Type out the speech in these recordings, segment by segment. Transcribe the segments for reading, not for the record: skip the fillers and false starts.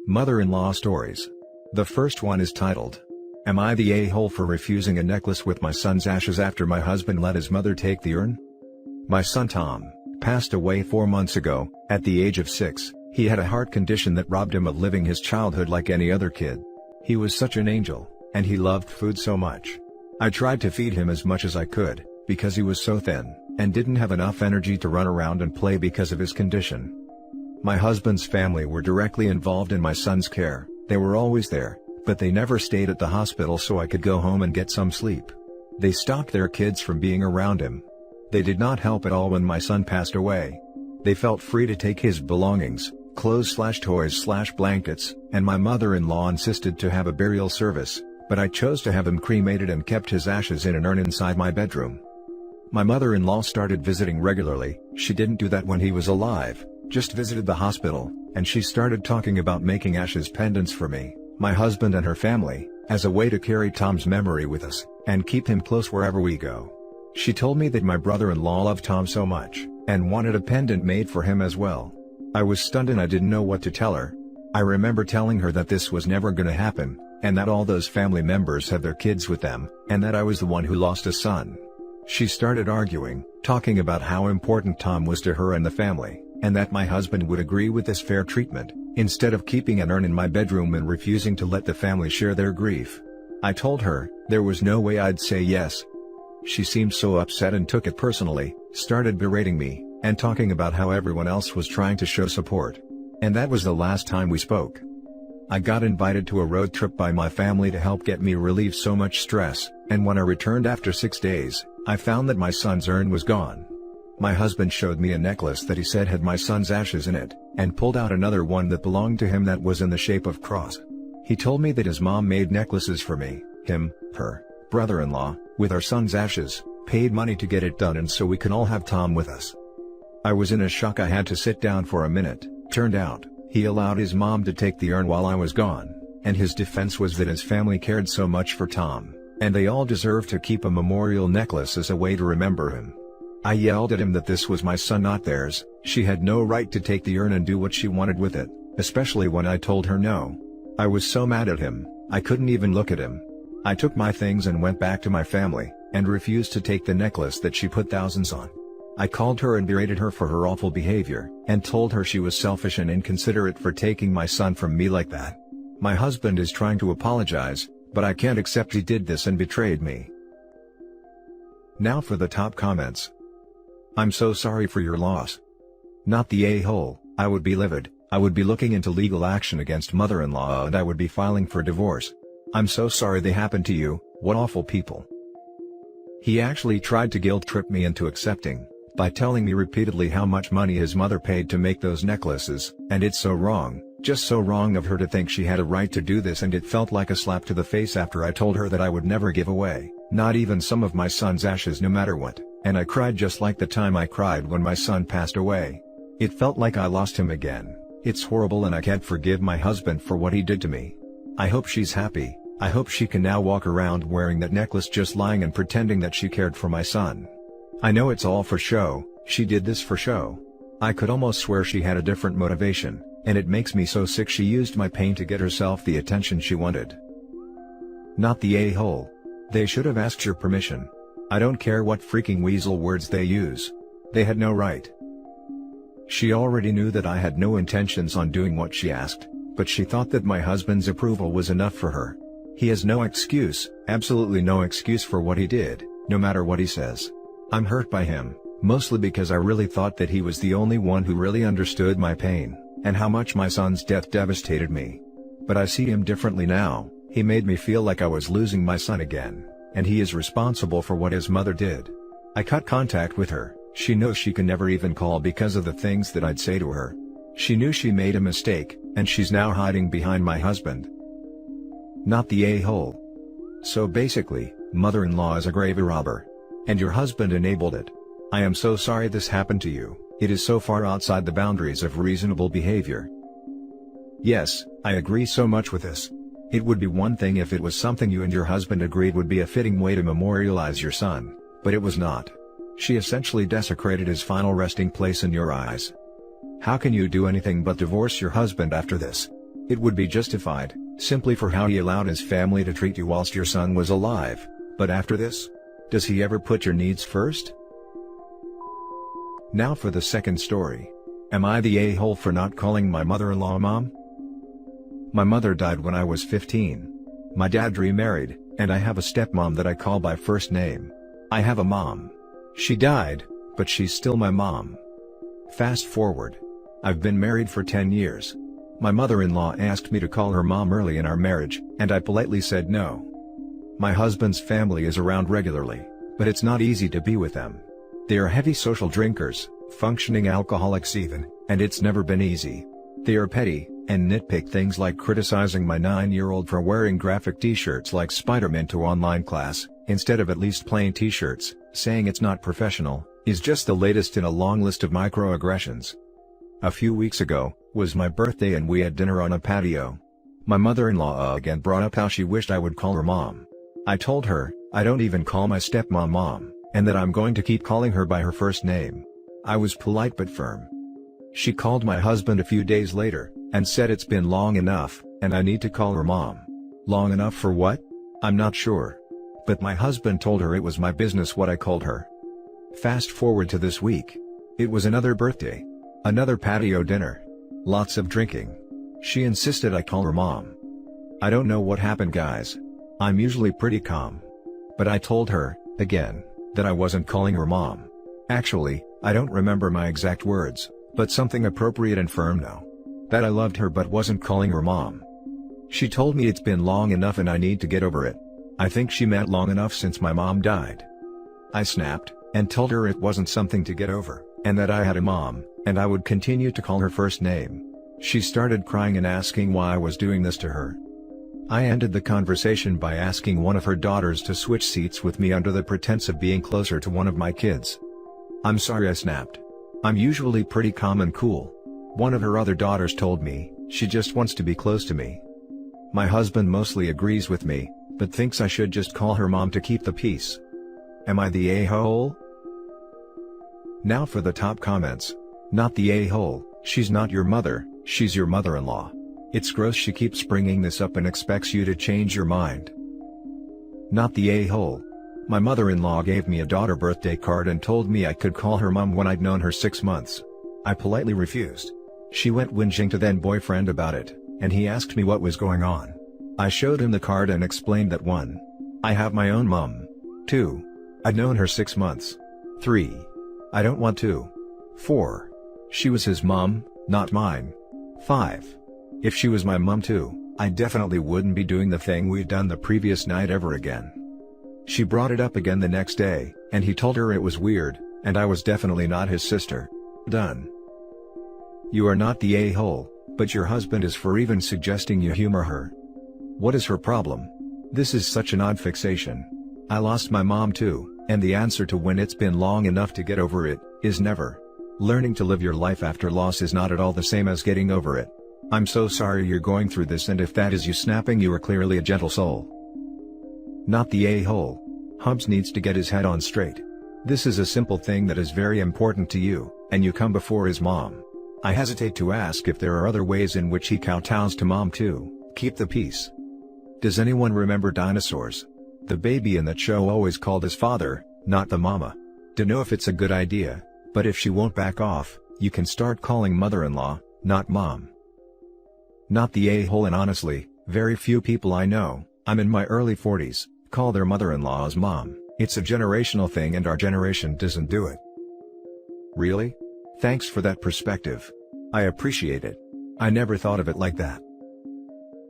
Mother-in-law stories. The first one is titled, "Am I the a-hole for refusing a necklace with my son's ashes after my husband let his mother take the urn?" My son Tom passed away 4 months ago, at the age of 6. He had a heart condition that robbed him of living his childhood like any other kid. He was such an angel, and he loved food so much. I tried to feed him as much as I could, because he was so thin, and didn't have enough energy to run around and play because of his condition. My husband's family were directly involved in my son's care. They were always there, but they never stayed at the hospital so I could go home and get some sleep. They stopped their kids from being around him. They did not help at all when my son passed away. They felt free to take his belongings, clothes/toys/blankets, and my mother-in-law insisted to have a burial service, but I chose to have him cremated and kept his ashes in an urn inside my bedroom. My mother-in-law started visiting regularly. She didn't do that when he was alive, just visited the hospital, and she started talking about making ashes pendants for me, my husband and her family, as a way to carry Tom's memory with us, and keep him close wherever we go. She told me that my brother-in-law loved Tom so much, and wanted a pendant made for him as well. I was stunned and I didn't know what to tell her. I remember telling her that this was never gonna happen, and that all those family members have their kids with them, and that I was the one who lost a son. She started arguing, talking about how important Tom was to her and the family, and that my husband would agree with this fair treatment, instead of keeping an urn in my bedroom and refusing to let the family share their grief. I told her there was no way I'd say yes. She seemed so upset and took it personally, started berating me, and talking about how everyone else was trying to show support. And that was the last time we spoke. I got invited to a road trip by my family to help get me relieve so much stress, and when I returned after 6 days, I found that my son's urn was gone. My husband showed me a necklace that he said had my son's ashes in it, and pulled out another one that belonged to him that was in the shape of cross. He told me that his mom made necklaces for me, him, her, brother-in-law, with our son's ashes, paid money to get it done and so we can all have Tom with us. I was in a shock. I had to sit down for a minute. Turned out, he allowed his mom to take the urn while I was gone, and his defense was that his family cared so much for Tom, and they all deserved to keep a memorial necklace as a way to remember him. I yelled at him that this was my son, not theirs. She had no right to take the urn and do what she wanted with it, especially when I told her no. I was so mad at him, I couldn't even look at him. I took my things and went back to my family, and refused to take the necklace that she put thousands on. I called her and berated her for her awful behavior, and told her she was selfish and inconsiderate for taking my son from me like that. My husband is trying to apologize, but I can't accept he did this and betrayed me. Now for the top comments. I'm so sorry for your loss. Not the a-hole. I would be livid. I would be looking into legal action against mother-in-law and I would be filing for divorce. I'm so sorry they happened to you. What awful people. He actually tried to guilt trip me into accepting, by telling me repeatedly how much money his mother paid to make those necklaces, and it's so wrong, just so wrong of her to think she had a right to do this, and it felt like a slap to the face after I told her that I would never give away, not even some of my son's ashes no matter what, and I cried just like the time I cried when my son passed away. It felt like I lost him again. It's horrible and I can't forgive my husband for what he did to me. I hope she's happy. I hope she can now walk around wearing that necklace, just lying and pretending that she cared for my son. I know it's all for show. She did this for show. I could almost swear she had a different motivation, and it makes me so sick she used my pain to get herself the attention she wanted. Not the a-hole. They should have asked your permission. I don't care what freaking weasel words they use. They had no right. She already knew that I had no intentions on doing what she asked, but she thought that my husband's approval was enough for her. He has no excuse, absolutely no excuse for what he did, no matter what he says. I'm hurt by him, mostly because I really thought that he was the only one who really understood my pain, and how much my son's death devastated me. But I see him differently now. He made me feel like I was losing my son again, and he is responsible for what his mother did. I cut contact with her. She knows she can never even call because of the things that I'd say to her. She knew she made a mistake, and she's now hiding behind my husband. Not the a-hole. So basically, mother-in-law is a grave robber. And your husband enabled it. I am so sorry this happened to you. It is so far outside the boundaries of reasonable behavior. Yes, I agree so much with this. It would be one thing if it was something you and your husband agreed would be a fitting way to memorialize your son, but it was not. She essentially desecrated his final resting place in your eyes. How can you do anything but divorce your husband after this? It would be justified, simply for how he allowed his family to treat you whilst your son was alive, but after this? Does he ever put your needs first? Now for the second story. Am I the a-hole for not calling my mother-in-law mom? My mother died when I was 15. My dad remarried, and I have a stepmom that I call by first name. I have a mom. She died, but she's still my mom. Fast forward. I've been married for 10 years. My mother-in-law asked me to call her mom early in our marriage, and I politely said no. My husband's family is around regularly, but it's not easy to be with them. They are heavy social drinkers, functioning alcoholics even, and it's never been easy. They are petty, and nitpick things like criticizing my 9-year-old for wearing graphic t-shirts like Spider-Man to online class, instead of at least plain t-shirts, saying it's not professional, is just the latest in a long list of microaggressions. A few weeks ago, was my birthday and we had dinner on a patio. My mother-in-law again brought up how she wished I would call her mom. I told her, I don't even call my stepmom mom, and that I'm going to keep calling her by her first name. I was polite but firm. She called my husband a few days later, and said it's been long enough, and I need to call her mom. Long enough for what? I'm not sure. But my husband told her it was my business what I called her. Fast forward to this week. It was another birthday. Another patio dinner. Lots of drinking. She insisted I call her mom. I don't know what happened, guys. I'm usually pretty calm. But I told her, again, that I wasn't calling her mom. Actually, I don't remember my exact words, but something appropriate and firm now. That I loved her but wasn't calling her mom. She told me it's been long enough and I need to get over it. I think she meant long enough since my mom died. I snapped, and told her it wasn't something to get over, and that I had a mom, and I would continue to call her first name. She started crying and asking why I was doing this to her. I ended the conversation by asking one of her daughters to switch seats with me under the pretense of being closer to one of my kids. I'm sorry, I snapped. I'm usually pretty calm and cool. One of her other daughters told me, she just wants to be close to me. My husband mostly agrees with me, but thinks I should just call her mom to keep the peace. Am I the a-hole? Now for the top comments. Not the a-hole, she's not your mother, she's your mother-in-law. It's gross she keeps bringing this up and expects you to change your mind. Not the a-hole. My mother-in-law gave me a daughter birthday card and told me I could call her mom when I'd known her 6 months. I politely refused. She went whinging to then boyfriend about it, and he asked me what was going on. I showed him the card and explained that 1. I have my own mom. 2. I'd known her 6 months. 3. I don't want to. 4. She was his mom, not mine. 5. If she was my mom too, I definitely wouldn't be doing the thing we'd done the previous night ever again. She brought it up again the next day, and he told her it was weird, and I was definitely not his sister. Done. You are not the a-hole, but your husband is for even suggesting you humor her. What is her problem? This is such an odd fixation. I lost my mom too, and the answer to when it's been long enough to get over it, is never. Learning to live your life after loss is not at all the same as getting over it. I'm so sorry you're going through this, and if that is you snapping, you are clearly a gentle soul. Not the a-hole. Hubs needs to get his head on straight. This is a simple thing that is very important to you, and you come before his mom. I hesitate to ask if there are other ways in which he kowtows to mom too. Keep the peace. Does anyone remember dinosaurs? The baby in that show always called his father, not the mama. Dunno if it's a good idea, but if she won't back off, you can start calling mother-in-law, not mom. Not the a-hole, and honestly, very few people I know, I'm in my early 40s, call their mother-in-law's mom. It's a generational thing and our generation doesn't do it. Really? Thanks for that perspective. I appreciate it. I never thought of it like that.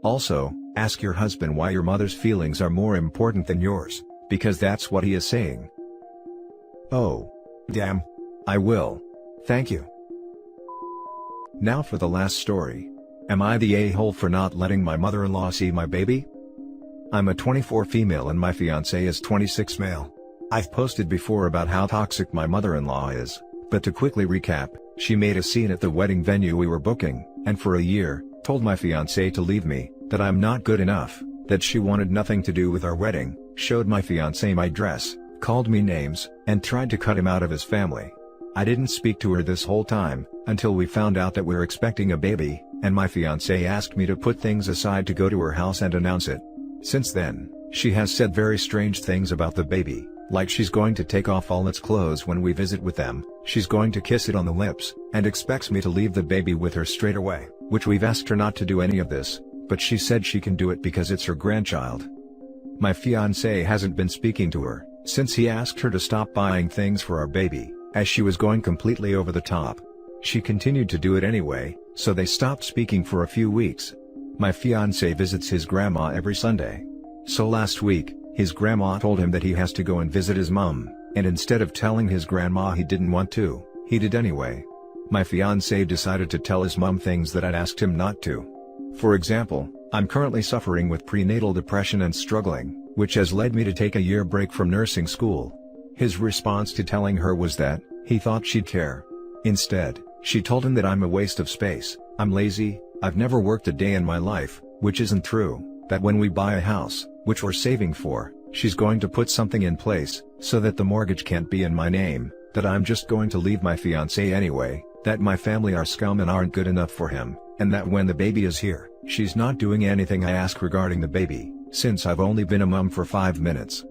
Also, ask your husband why your mother's feelings are more important than yours, because that's what he is saying. Oh. Damn. I will. Thank you. Now for the last story. Am I the a-hole for not letting my mother-in-law see my baby? I'm a 24 female and my fiancé is 26 male. I've posted before about how toxic my mother-in-law is, but to quickly recap, she made a scene at the wedding venue we were booking, and for a year, told my fiancé to leave me, that I'm not good enough, that she wanted nothing to do with our wedding, showed my fiancé my dress, called me names, and tried to cut him out of his family. I didn't speak to her this whole time, until we found out that we're expecting a baby, and my fiancé asked me to put things aside to go to her house and announce it. Since then, she has said very strange things about the baby, like she's going to take off all its clothes when we visit with them, she's going to kiss it on the lips, and expects me to leave the baby with her straight away, which we've asked her not to do any of this, but she said she can do it because it's her grandchild. My fiancé hasn't been speaking to her since he asked her to stop buying things for our baby, as she was going completely over the top. She continued to do it anyway, so they stopped speaking for a few weeks. My fiancé visits his grandma every Sunday. So last week, his grandma told him that he has to go and visit his mom, and instead of telling his grandma he didn't want to, he did anyway. My fiancé decided to tell his mom things that I'd asked him not to. For example, I'm currently suffering with prenatal depression and struggling, which has led me to take a year break from nursing school. His response to telling her was that he thought she'd care. Instead, she told him that I'm a waste of space, I'm lazy, I've never worked a day in my life, which isn't true, that when we buy a house, which we're saving for, she's going to put something in place, so that the mortgage can't be in my name, that I'm just going to leave my fiancé anyway, that my family are scum and aren't good enough for him, and that when the baby is here, she's not doing anything I ask regarding the baby, since I've only been a mom for 5 minutes.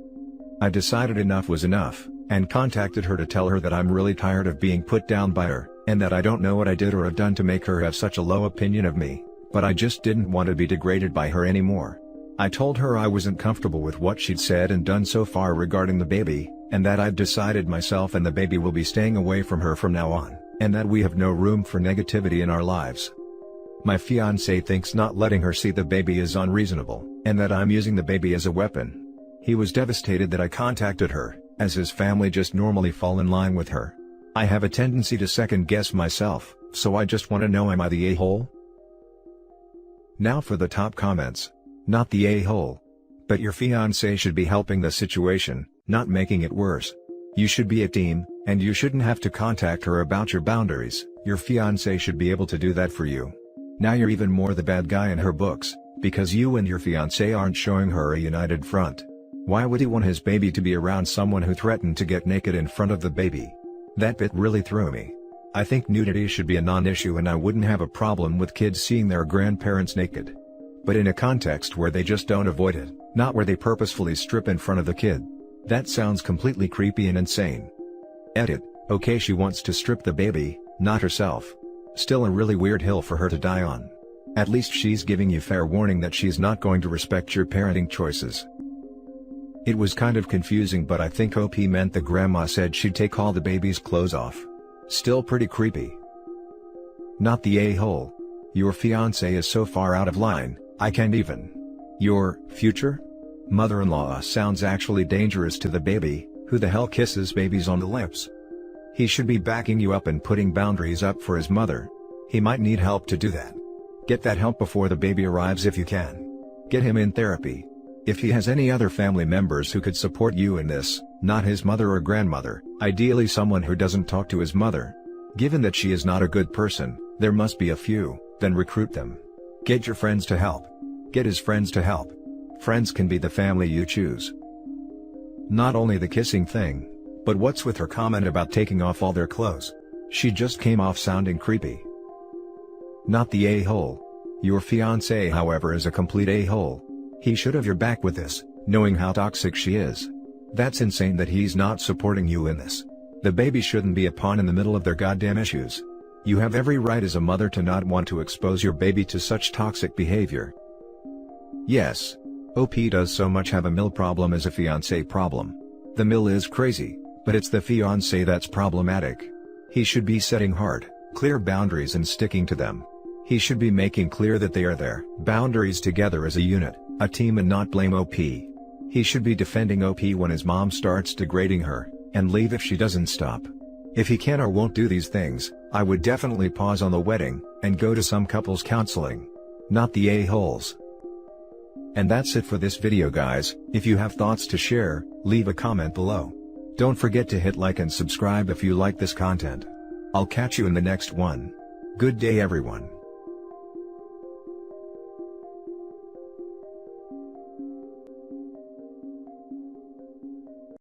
I decided enough was enough, and contacted her to tell her that I'm really tired of being put down by her, and that I don't know what I did or have done to make her have such a low opinion of me, but I just didn't want to be degraded by her anymore. I told her I wasn't comfortable with what she'd said and done so far regarding the baby, and that I'd decided myself and the baby will be staying away from her from now on, and that we have no room for negativity in our lives. My fiancé thinks not letting her see the baby is unreasonable, and that I'm using the baby as a weapon. He was devastated that I contacted her, as his family just normally fall in line with her. I have a tendency to second guess myself, so I just want to know, am I the a-hole? Now for the top comments. Not the a-hole. But your fiancé should be helping the situation, not making it worse. You should be a team, and you shouldn't have to contact her about your boundaries, your fiancé should be able to do that for you. Now you're even more the bad guy in her books, because you and your fiancé aren't showing her a united front. Why would he want his baby to be around someone who threatened to get naked in front of the baby? That bit really threw me. I think nudity should be a non-issue and I wouldn't have a problem with kids seeing their grandparents naked. But in a context where they just don't avoid it, not where they purposefully strip in front of the kid. That sounds completely creepy and insane. Edit, okay, she wants to strip the baby, not herself. Still a really weird hill for her to die on. At least she's giving you fair warning that she's not going to respect your parenting choices. It was kind of confusing, but I think OP meant the grandma said she'd take all the baby's clothes off. Still pretty creepy. Not the a-hole. Your fiancé is so far out of line, I can't even. Your future mother-in-law sounds actually dangerous to the baby. Who the hell kisses babies on the lips? He should be backing you up and putting boundaries up for his mother. He might need help to do that. Get that help before the baby arrives if you can. Get him in therapy. If he has any other family members who could support you in this, not his mother or grandmother, ideally someone who doesn't talk to his mother. Given that she is not a good person, there must be a few, then recruit them. Get your friends to help. Get his friends to help. Friends can be the family you choose. Not only the kissing thing, but what's with her comment about taking off all their clothes? She just came off sounding creepy. Not the a-hole. Your fiancé, however, is a complete a-hole. He should have your back with this, knowing how toxic she is. That's insane that he's not supporting you in this. The baby shouldn't be a pawn in the middle of their goddamn issues. You have every right as a mother to not want to expose your baby to such toxic behavior. Yes. OP does so much have a mill problem as a fiancé problem. The mill is crazy, but it's the fiancé that's problematic. He should be setting hard, clear boundaries and sticking to them. He should be making clear that they are their boundaries together as a unit, a team, and not blame OP. He should be defending OP when his mom starts degrading her, and leave if she doesn't stop. If he can or won't do these things, I would definitely pause on the wedding, and go to some couples counseling. Not the a-holes. And that's it for this video, guys. If you have thoughts to share, leave a comment below. Don't forget to hit like and subscribe if you like this content. I'll catch you in the next one. Good day, everyone.